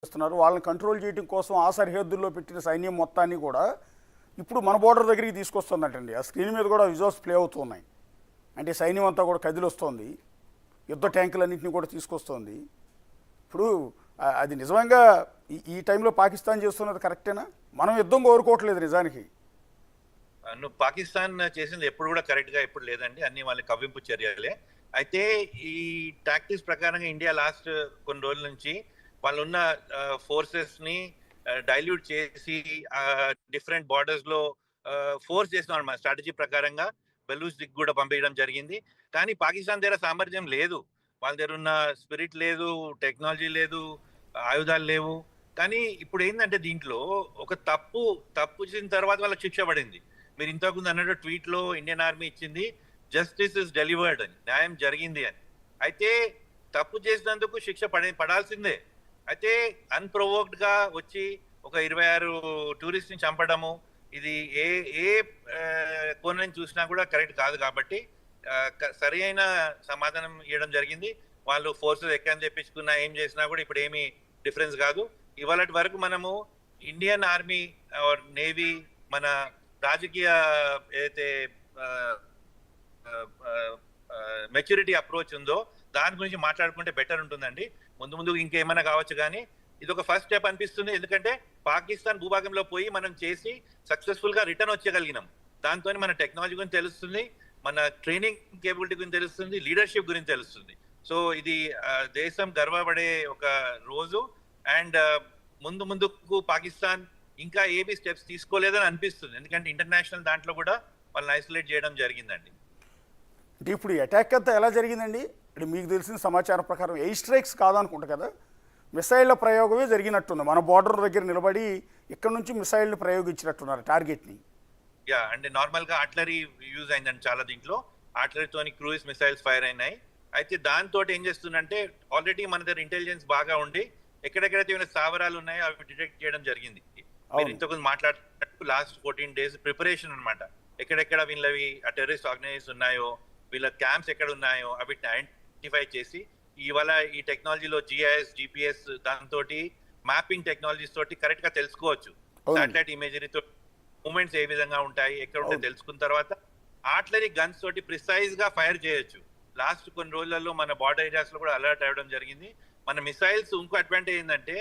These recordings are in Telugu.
చేస్తున్నారు. వాళ్ళని కంట్రోల్ చేయడం కోసం ఆ సరిహద్దుల్లో పెట్టిన సైన్యం మొత్తాన్ని కూడా ఇప్పుడు మన బోర్డర్ దగ్గరికి తీసుకొస్తుందంటండి. ఆ స్క్రీన్ మీద కూడా విజువల్స్ ప్లే అవుతున్నాయి. అంటే సైన్యం అంతా కూడా కదిలొస్తోంది, యుద్ధ ట్యాంకులన్నింటినీ కూడా తీసుకొస్తోంది. ఇప్పుడు అది నిజంగా ఈ టైంలో పాకిస్తాన్ చేస్తున్నది కరెక్టేనా? మనం యుద్ధం కోరుకోవట్లేదు నిజానికి. నువ్వు పాకిస్తాన్ చేసింది ఎప్పుడు కూడా కరెక్ట్ గా ఎప్పుడు లేదండి, అన్ని వాళ్ళ కవ్వింపు చర్యలే. అయితే ఈ టాక్టిక్స్ ప్రకారంగా ఇండియా లాస్ట్ కొన్ని రోజుల నుంచి వాళ్ళు ఉన్న ఫోర్సెస్ ని డైల్యూట్ చేసి డిఫరెంట్ బార్డర్స్ లో ఫోర్స్ చేస్తున్నాం అన్నమాట. స్ట్రాటజీ ప్రకారంగా బెలూచ్ దిక్కు కూడా పంపించడం జరిగింది. కానీ పాకిస్తాన్ దగ్గర సామర్థ్యం లేదు, వాళ్ళ దగ్గర ఉన్న స్పిరిట్ లేదు, టెక్నాలజీ లేదు, ఆయుధాలు లేవు. కానీ ఇప్పుడు ఏంటంటే దీంట్లో ఒక తప్పు చేసిన తర్వాత వాళ్ళకి శిక్ష పడింది. మీరు ఇంతకుముందు అన్నట్టు ట్వీట్ లో ఇండియన్ ఆర్మీ ఇచ్చింది జస్టిస్ ఇస్ డెలివర్డ్ అని, న్యాయం జరిగింది అని. అయితే తప్పు చేసినందుకు శిక్ష పడాల్సిందే. అయితే అన్ప్రొవోక్డ్ గా వచ్చి ఒక 26 టూరిస్ట్ ని చంపడము, ఇది ఏ ఏ కోణం చూసినా కూడా కరెక్ట్ కాదు. కాబట్టి సరి అయిన సమాధానం ఇవ్వడం జరిగింది. వాళ్ళు ఫోర్సెస్ ఎక్కని తెప్పించుకున్నా ఏం చేసినా కూడా ఇప్పుడు ఏమీ డిఫరెన్స్ కాదు. ఇవాళ వరకు మనము ఇండియన్ ఆర్మీ ఆర్ నేవీ మన రాజకీయ ఏదైతే మెచ్యూరిటీ అప్రోచ్ ఉందో దాని గురించి మాట్లాడుకుంటే బెటర్ ఉంటుందండి. ముందు ఇంకేమైనా కావచ్చు, కానీ ఇది ఒక ఫస్ట్ స్టెప్ అనిపిస్తుంది. ఎందుకంటే పాకిస్తాన్ భూభాగంలో పోయి మనం చేసి సక్సెస్ఫుల్ గా రిటర్న్ వచ్చేయగలిగినాం. దాంతో మన టెక్నాలజీ గురించి తెలుస్తుంది, మన ట్రైనింగ్ కేపబిలిటీ గురించి తెలుస్తుంది, లీడర్షిప్ గురించి తెలుస్తుంది. సో ఇది దేశం గర్వపడే ఒక రోజు. అండ్ ముందుకు పాకిస్తాన్ ఇంకా ఏబీ స్టెప్స్ తీసుకోలేదని అనిపిస్తుంది. ఎందుకంటే ఇంటర్నేషనల్ దాంట్లో కూడా వాళ్ళని ఐసోలేట్ చేయడం జరిగిందండి. అంటే ఇప్పుడు అటాక్ అంతా ఎలా జరిగిందండి? అంటే మీకు తెలిసిన సమాచారం ప్రకారం ఎయిర్ స్ట్రైక్స్ కాదనుకుంటా కదా, మిసైళ్ల ప్రయోగమే జరిగినట్టుంది. మన బోర్డర్ దగ్గర నిలబడి ఇక్కడ నుంచి మిసైల్ని ప్రయోగించినట్టున్నారు టార్గెట్ని. యా, అంటే నార్మల్ గా ఆర్టిలరీ యూజ్ అయిందండి చాలా. దీంట్లో ఆర్టిలరీతోని క్రూయిజ్ మిసైల్స్ ఫైర్ అయినాయి. అయితే దాంతో ఏం చేస్తుందంటే ఆల్రెడీ మన దగ్గర ఇంటెలిజెన్స్ బాగా ఉండి ఎక్కడెక్కడైతే ఏమైనా స్థావరాలు ఉన్నాయో అవి డిటెక్ట్ చేయడం జరిగింది. మీరు ఇంతకుముందు మాట్లాడుతున్నట్టు లాస్ట్ 14 days ప్రిపరేషన్ అనమాట. ఎక్కడెక్కడ వీళ్ళవి ఆ టెర్రరిస్ట్ ఆర్గనైజేషన్ ఉన్నాయో, వీళ్ళ క్యాంప్స్ ఎక్కడ ఉన్నాయో అవిటిని ఐడెంటిఫై చేసి ఇవాళ ఈ టెక్నాలజీలో జిఐఎస్ జిపిఎస్ దాంతో మ్యాపింగ్ టెక్నాలజీస్ తోటి కరెక్ట్ గా తెలుసుకోవచ్చు. సాటిలైట్ ఇమేజరీతో మూమెంట్స్ ఏ విధంగా ఉంటాయి ఎక్కడ ఉంటాయి తెలుసుకున్న తర్వాత ఆర్టిలరీ గన్స్ తోటి ప్రిసైజ్ గా ఫైర్ చేయొచ్చు. లాస్ట్ కొన్ని రోజులలో మన బార్డర్ ఏరియాస్ లో కూడా అలర్ట్ అవ్వడం జరిగింది. మన మిసైల్స్ ఇంకో అడ్వాంటేజ్ ఏంటంటే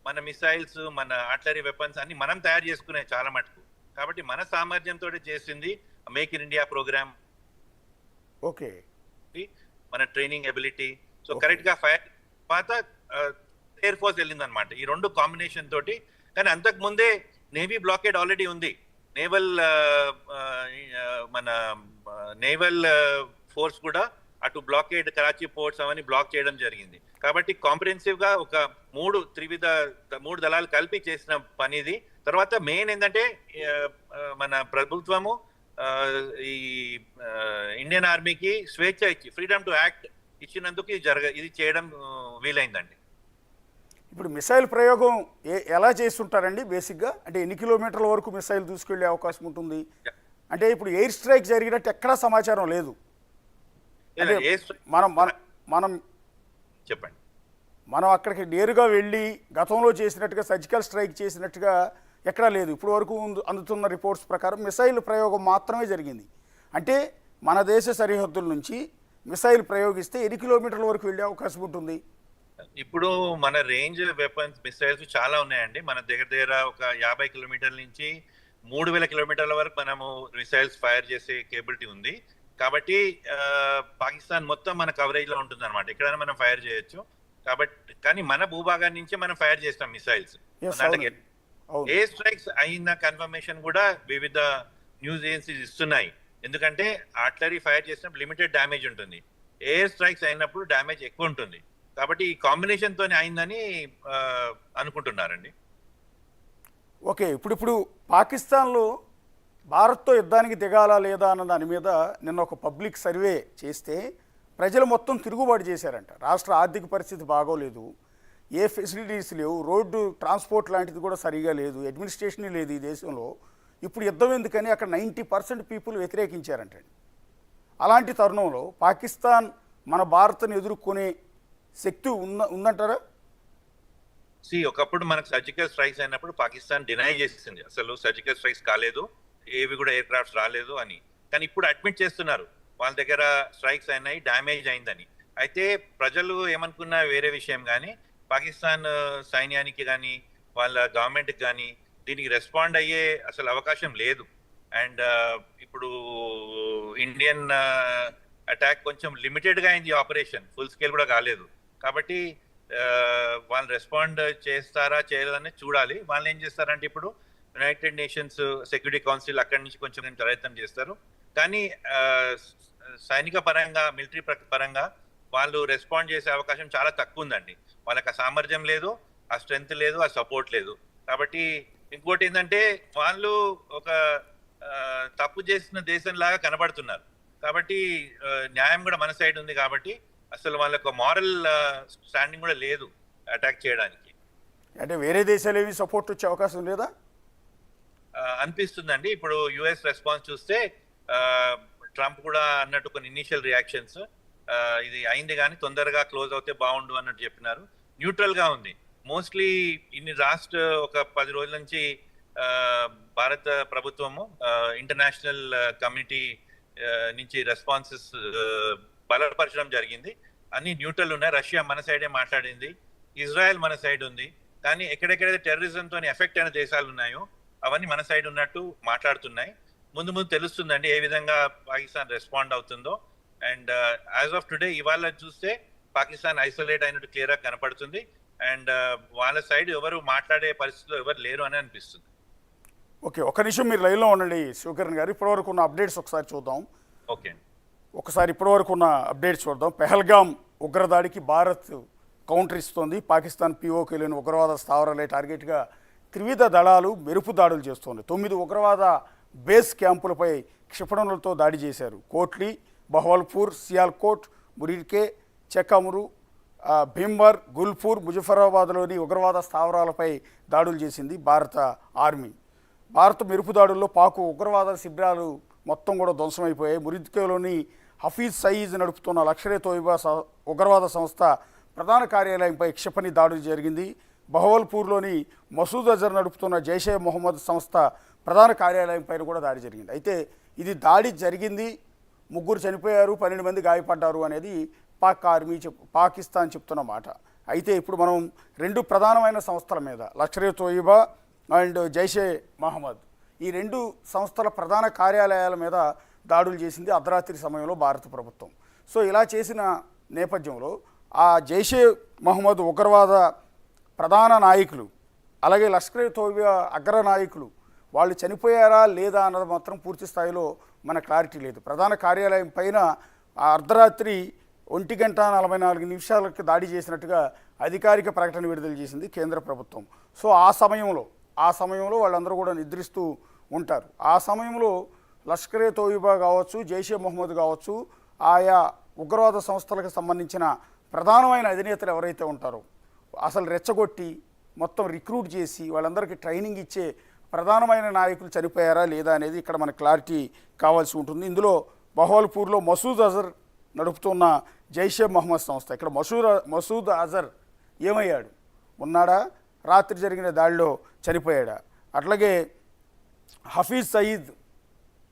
మన మిసైల్స్ మన ఆర్టిలరీ వెపన్స్ అన్ని మనం తయారు చేసుకునే చాలా మటుకు. కాబట్టి మన సామర్థ్యంతో చేసింది make in India program. Okay, మన ట్రైనింగ్ ఎబిలిటీ సో కరెక్ట్ గా ఫైర్ తర్వాత ఎయిర్ ఫోర్స్ వెళ్ళింది అనమాట. ఈ రెండు కాంబినేషన్ తోటి. కానీ అంతకు ముందే నేవీ బ్లాకేడ్ ఆల్రెడీ ఉంది. నేవల్ మన నేవల్ ఫోర్స్ కూడా అటు బ్లాకేడ్ కరాచీ పోర్ట్స్ అవన్నీ బ్లాక్ చేయడం జరిగింది. కాబట్టి కాంప్రిహెన్సివ్ గా ఒక మూడు దళాలు కలిపి చేసిన పని ఇది. తర్వాత మెయిన్ ఏంటంటే మన ప్రభుత్వము ఈ ఇండియన్ ఆర్మీకి స్వేచ్ఛ ఇచ్చి ఫ్రీడమ్ టు యాక్ట్ ఇచ్చినందుకు ఇది చేయడం వీలైందండి. ఇప్పుడు మిసైల్ ప్రయోగం ఎలా చేస్తుంటారండి బేసిక్గా? అంటే ఎన్ని కిలోమీటర్ల వరకు మిసైల్ దూసుకెళ్లే అవకాశం ఉంటుంది? అంటే ఇప్పుడు ఎయిర్ స్ట్రైక్ జరిగినట్టు ఎక్కడా సమాచారం లేదు. మనం చెప్పండి. మనం అక్కడికి నేరుగా వెళ్ళి గతంలో చేసినట్టుగా సర్జికల్ స్ట్రైక్ చేసినట్టుగా ఎక్కడా లేదు. ఇప్పుడు వరకు అందుతున్న రిపోర్ట్స్ ప్రకారం మిసైల్ ప్రయోగం మాత్రమే జరిగింది. అంటే మన దేశ సరిహద్దుల నుంచి మిసైల్ ప్రయోగిస్తే ఎన్ని కిలోమీటర్ల వరకు వెళ్ళే అవకాశం ఉంటుంది? ఇప్పుడు మన రేంజ్ వెపన్స్ మిసైల్స్ చాలా ఉన్నాయండి. మన దగ్గర ఒక 50 కిలోమీటర్ల నుంచి 3000 కిలోమీటర్ల వరకు మనము మిసైల్స్ ఫైర్ చేసే కేబిలిటీ ఉంది. కాబట్టి పాకిస్తాన్ మొత్తం మన కవరేజ్ లో ఉంటుంది అనమాట. ఎక్కడైనా మనం ఫైర్ చేయొచ్చు. కాబట్టి కానీ మన భూభాగాన్ని నుంచే మనం ఫైర్ చేస్తాం మిసైల్స్. ఎయిర్ స్ట్రైక్స్ అయిన కన్ఫర్మేషన్ కూడా వివిధ న్యూస్ ఏజెన్సీస్ ఇస్తున్నాయి. ఎందుకంటే ఆర్టిలరీ ఫైర్ చేసినప్పుడు లిమిటెడ్ డ్యామేజ్ ఉంటుంది, ఎయిర్ స్ట్రైక్స్ అయినప్పుడు డ్యామేజ్ ఎక్కువ ఉంటుంది. కాబట్టి ఈ కాంబినేషన్ తోనే అయిందని అనుకుంటున్నారండి. ఓకే, ఇప్పుడు పాకిస్తాన్లో భారత్తో యుద్ధానికి దిగాలా లేదా అన్న దాని మీద నిన్న ఒక పబ్లిక్ సర్వే చేస్తే ప్రజలు మొత్తం తిరుగుబాటు చేశారంట. రాష్ట్ర ఆర్థిక పరిస్థితి బాగోలేదు, ఏ ఫెసిలిటీస్ లేవు, రోడ్డు ట్రాన్స్పోర్ట్ లాంటిది కూడా సరిగా లేదు, అడ్మినిస్ట్రేషన్ లేదు ఈ దేశంలో. ఇప్పుడు యుద్ధం ఎందుకని అక్కడ 90% పీపుల్ వ్యతిరేకించారంటండి. అలాంటి తరుణంలో పాకిస్తాన్ మన భారత్ని ఎదుర్కొనే శక్తి ఉందంటారా? ఒకప్పుడు మనకు సర్జికల్ స్ట్రైక్స్ అయినప్పుడు పాకిస్తాన్ డినై చేసింది, అసలు సర్జికల్ స్ట్రైక్స్ కాలేదు, ఏవి కూడా ఎయిర్ క్రాఫ్ట్స్ రాలేదు అని. కానీ ఇప్పుడు అడ్మిట్ చేస్తున్నారు వాళ్ళ దగ్గర స్ట్రైక్స్ అయినాయి, డ్యామేజ్ అయిందని. అయితే ప్రజలు ఏమనుకున్నా వేరే విషయం, కానీ పాకిస్తాన్ సైన్యానికి కానీ వాళ్ళ గవర్నమెంట్కి కానీ దీనికి రెస్పాండ్ అయ్యే అసలు అవకాశం లేదు. అండ్ ఇప్పుడు ఇండియన్ అటాక్ కొంచెం లిమిటెడ్గా అయింది, ఆపరేషన్ ఫుల్ స్కేల్ కూడా కాలేదు. కాబట్టి వాళ్ళు రెస్పాండ్ చేస్తారా చేయలేదని చూడాలి. వాళ్ళు ఏం చేస్తారంటే ఇప్పుడు యునైటెడ్ నేషన్స్ సెక్యూరిటీ కౌన్సిల్ అక్కడి నుంచి కొంచెం ప్రయత్నం చేస్తారు. కానీ సైనిక పరంగా, మిలిటరీ పరంగా వాళ్ళు రెస్పాండ్ చేసే అవకాశం చాలా తక్కువ ఉందండి. వాళ్ళకి ఆ సామర్థ్యం లేదు, ఆ స్ట్రెంగ్త్ లేదు, ఆ సపోర్ట్ లేదు. కాబట్టి ఇంకోటి ఏంటంటే వాళ్ళు ఒక తప్పు చేసిన దేశంలాగా కనబడుతున్నారు. కాబట్టి న్యాయం కూడా మన సైడ్ ఉంది. కాబట్టి అసలు వాళ్ళకు మారల్ స్టాండింగ్ కూడా లేదు అటాక్ చేయడానికి. అంటే వేరే దేశాలు ఏవి సపోర్ట్ వచ్చే అవకాశం లేదా అనిపిస్తుందండి. ఇప్పుడు యుఎస్ రెస్పాన్స్ చూస్తే ట్రంప్ కూడా అన్నట్టు కొన్ని ఇనిషియల్ రియాక్షన్స్ ఇది అయింది కానీ తొందరగా క్లోజ్ అవుతే బాగుండు అన్నట్టు చెప్పినారు. న్యూట్రల్ గా ఉంది. మోస్ట్లీ ఇన్ని ఒక 10 రోజుల నుంచి భారత ప్రభుత్వము ఇంటర్నేషనల్ కమ్యూనిటీ నుంచి రెస్పాన్సెస్ బలపరచడం జరిగింది. అన్ని న్యూట్రల్ ఉన్నాయి. రష్యా మన సైడే మాట్లాడింది, ఇజ్రాయెల్ మన సైడ్ ఉంది. కానీ ఎక్కడెక్కడైతే టెర్రరిజంతో ఎఫెక్ట్ అయిన దేశాలు ఉన్నాయో అవన్నీ మన సైడ్ ఉన్నట్టు మాట్లాడుతున్నాయి. ముందు ముందు తెలుస్తుందండి ఏ విధంగా పాకిస్తాన్ రెస్పాండ్ అవుతుందో. అండ్ యాజ్ ఆఫ్ టుడే ఇవాళ చూస్తే పాకిస్తాన్ ఐసోలేట్ అయినట్టు క్లియర్ గా కనపడుతుంది. అండ్ వాళ్ళ సైడ్ ఎవరు మాట్లాడే పరిస్థితిలో ఎవరు లేరు అని అనిపిస్తుంది. ఓకే, ఒక నిమిషం మీరు లైన్లో ఉండండి శివకిరణ్ గారు. ఇప్పటివరకు ఉన్న అప్డేట్స్ ఒకసారి చూద్దాం. ఓకే, ఒకసారి ఇప్పటివరకు ఉన్న అప్డేట్స్ చూద్దాం. పెహల్గామ్ ఉగ్రదాడికి భారత్ కౌంటర్ ఇస్తోంది. పాకిస్తాన్ పీఓకి లేని ఉగ్రవాద స్థావరాలే టార్గెట్గా త్రివిధ దళాలు మెరుపు దాడులు చేస్తోంది. 9 ఉగ్రవాద బేస్ క్యాంపులపై క్షిపణులతో దాడి చేశారు. కోట్లీ, బహవల్పూర్, సియాల్కోట్, మురికే, చెక్కమురు, భీంబర్, గుల్పూర్, ముజఫరాబాద్లోని ఉగ్రవాద స్థావరాలపై దాడులు చేసింది భారత ఆర్మీ. భారత మెరుపు దాడుల్లో పాకు ఉగ్రవాద శిబిరాలు మొత్తం కూడా ధ్వంసమైపోయాయి. మురిద్కేలోని హఫీజ్ సయీద్ నడుపుతున్న లష్కరే తోయిబా ఉగ్రవాద సంస్థ ప్రధాన కార్యాలయంపై క్షిపణి దాడులు జరిగింది. బహవల్పూర్లోని మసూద్ అజర్ నడుపుతున్న జైషే మొహమ్మద్ సంస్థ ప్రధాన కార్యాలయంపై కూడా దాడి జరిగింది. అయితే ఇది దాడి జరిగింది, 3 చనిపోయారు, 12 మంది గాయపడ్డారు అనేది పాకిస్తాన్ చెప్తున్న మాట. అయితే ఇప్పుడు మనం 2 ప్రధానమైన సంస్థల మీద, లష్కరే తోయిబా అండ్ జైషే మహమ్మద్, ఈ 2 సంస్థల ప్రధాన కార్యాలయాల మీద దాడులు చేసింది అర్ధరాత్రి సమయంలో భారత ప్రభుత్వం. సో ఇలా చేసిన నేపథ్యంలో ఆ జైషే మహమ్మద్ ఉగ్రవాద ప్రధాన నాయకులు, అలాగే లష్కరే తోయిబా అగ్ర నాయకులు వాళ్ళు చనిపోయారా లేదా అన్నది మాత్రం పూర్తి స్థాయిలో మన క్లారిటీ లేదు. ప్రధాన కార్యాలయం పైన అర్ధరాత్రి 1:44 దాడి చేసినట్టుగా అధికారిక ప్రకటన విడుదల చేసింది కేంద్ర ప్రభుత్వం. సో ఆ సమయంలో వాళ్ళందరూ కూడా నిద్రిస్తూ ఉంటారు. ఆ సమయంలో లష్కరే తోయిబా కావచ్చు, జైషే మొహమ్మద్ కావచ్చు, ఆయా ఉగ్రవాద సంస్థలకు సంబంధించిన ప్రధానమైన అధినేతలు ఎవరైతే ఉంటారో అసలు రెచ్చగొట్టి మొత్తం రిక్రూట్ చేసి వాళ్ళందరికీ ట్రైనింగ్ ఇచ్చే ప్రధానమైన నాయకులు చనిపోయారా లేదా అనేది ఇక్కడ మనకు క్లారిటీ కావాల్సి ఉంటుంది. ఇందులో బహవల్పూర్లో మసూద్ అజర్ నడుపుతున్న జైషే మహమ్మద్ సంస్థ, ఇక్కడ మసూద్ అజర్ ఏమయ్యాడు, ఉన్నాడా, రాత్రి జరిగిన దాడిలో చనిపోయాడా, అట్లాగే హఫీజ్ సయీద్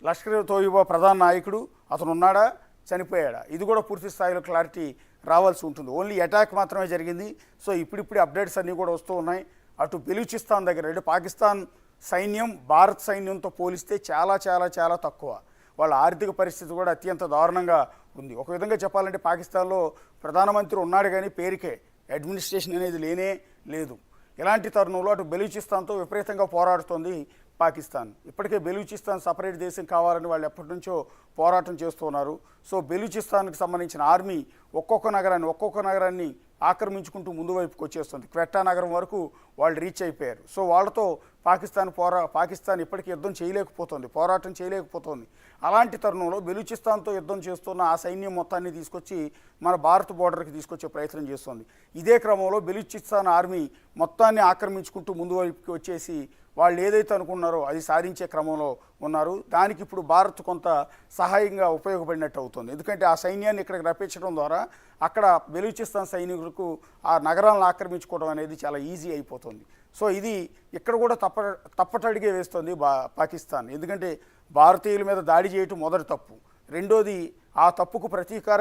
లష్కరే తోయిబా ప్రధాన నాయకుడు అతను ఉన్నాడా, చనిపోయాడా, ఇది కూడా పూర్తి స్థాయిలో క్లారిటీ రావాల్సి ఉంటుంది. ఓన్లీ అటాక్ మాత్రమే జరిగింది. సో ఇప్పుడిప్పుడు అప్డేట్స్ అన్నీ కూడా వస్తూ ఉన్నాయి. అటు బెలూచిస్తాన్ దగ్గర అంటే పాకిస్తాన్ సైన్యం భారత్ సైన్యంతో పోలిస్తే చాలా చాలా చాలా తక్కువ. వాళ్ళ ఆర్థిక పరిస్థితి కూడా అత్యంత దారుణంగా ఉంది. ఒక విధంగా చెప్పాలంటే పాకిస్తాన్లో ప్రధానమంత్రి ఉన్నాడు కానీ పేరుకే, అడ్మినిస్ట్రేషన్ అనేది లేనే లేదు. ఇలాంటి తరుణంలో అటు బెలూచిస్తాన్తో విపరీతంగా పోరాడుతోంది పాకిస్తాన్. ఇప్పటికే బెలూచిస్తాన్ సపరేట్ దేశం కావాలని వాళ్ళు ఎప్పటి నుంచో పోరాటం చేస్తున్నారు. సో బెలూచిస్తాన్కి సంబంధించిన ఆర్మీ ఒక్కొక్క నగరాన్ని ఆక్రమించుకుంటూ ముందు వైపుకి వచ్చేస్తుంది. క్వెట్టా నగరం వరకు వాళ్ళు రీచ్ అయిపోయారు. సో వాళ్ళతో పాకిస్తాన్ ఇప్పటికీ యుద్ధం చేయలేకపోతుంది, పోరాటం చేయలేకపోతుంది. అలాంటి తరుణంలో బెలూచిస్తాన్తో యుద్ధం చేస్తున్న ఆ సైన్యం మొత్తాన్ని తీసుకొచ్చి మన భారత్ బోర్డర్కి తీసుకొచ్చే ప్రయత్నం చేస్తుంది. ఇదే క్రమంలో బెలూచిస్తాన్ ఆర్మీ మొత్తాన్ని ఆక్రమించుకుంటూ ముందు వైపుకి వచ్చేసి వాళ్ళు ఏదైతే అనుకున్నారో అది సాధించే క్రమంలో ఉన్నారు. దానికి ఇప్పుడు భారత్ కొంత సహాయంగా ఉపయోగపడినట్టు అవుతుంది. ఎందుకంటే ఆ సైన్యాన్ని ఇక్కడికి రప్పించడం ద్వారా అక్కడ బెలూచిస్తాన్ సైనికులకు ఆ నగరాలను ఆక్రమించుకోవడం అనేది చాలా ఈజీ అయిపోతుంది. సో ఇది ఇక్కడ కూడా తప్పటడిగే వేస్తుంది పాకిస్తాన్. ఎందుకంటే భారతీయుల మీద దాడి చేయటం మొదటి తప్పు. రెండోది ఆ తప్పుకు ప్రతీకారం